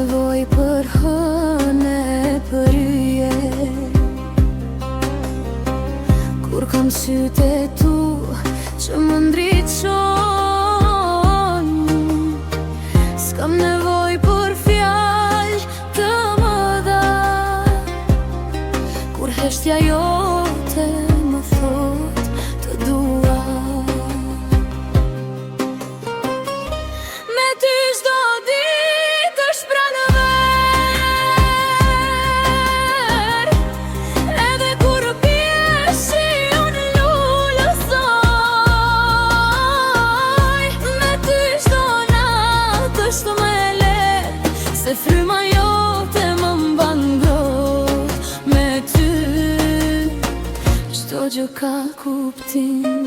nevoj për hëne për yje, kur kam sytë e tu që më ndriçon. S'kam nevoj për fjallë të mëdha, kur heshtja jote më thot të dua. Me ty çdo ditë është pranver, edhe kur pjeshi unë lullësoj. Me ty çdo natë është më lehtë, se fryma jote më mban ngrohtë. Me ty çdo gjë ka kuptim.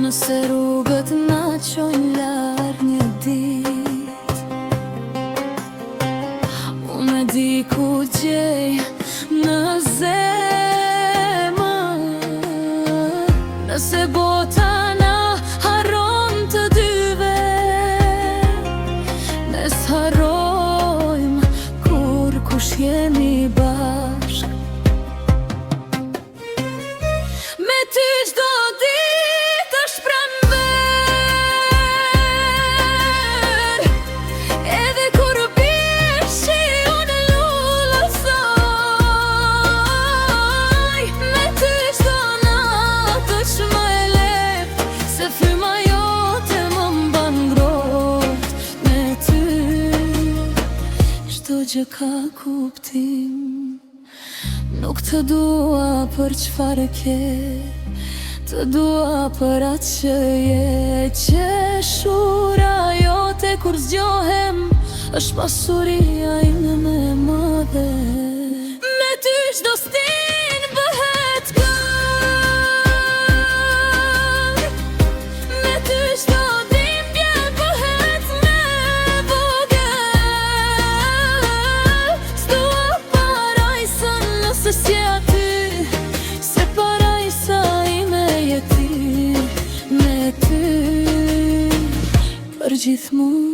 Nëse rrugët na qojnë larë një dit, unë e di ku gjej në zemër. Nëse bota na harron të dyve, ne s'harrojmë kur kush jemi bashk. Me ty çdo ditë është pranver, edhe kur pjeshi unë lullësoj. Me ty çdo natë është më lehtë, se fryma jote më mban ngrohtë. Me ty çdo gjë ka kuptim. Nuk të dua për çfarë ke, të dua për atë që je. Qeshura jote kur zgjohem është pasuria ime më e madhe. Me ty çdo stin bëhet këngë, me ty çdo dhimbje bëhet me vogël. S'dua parajsën nëse si aty, se parajsa ime je ti. Me ty për gjithmonë.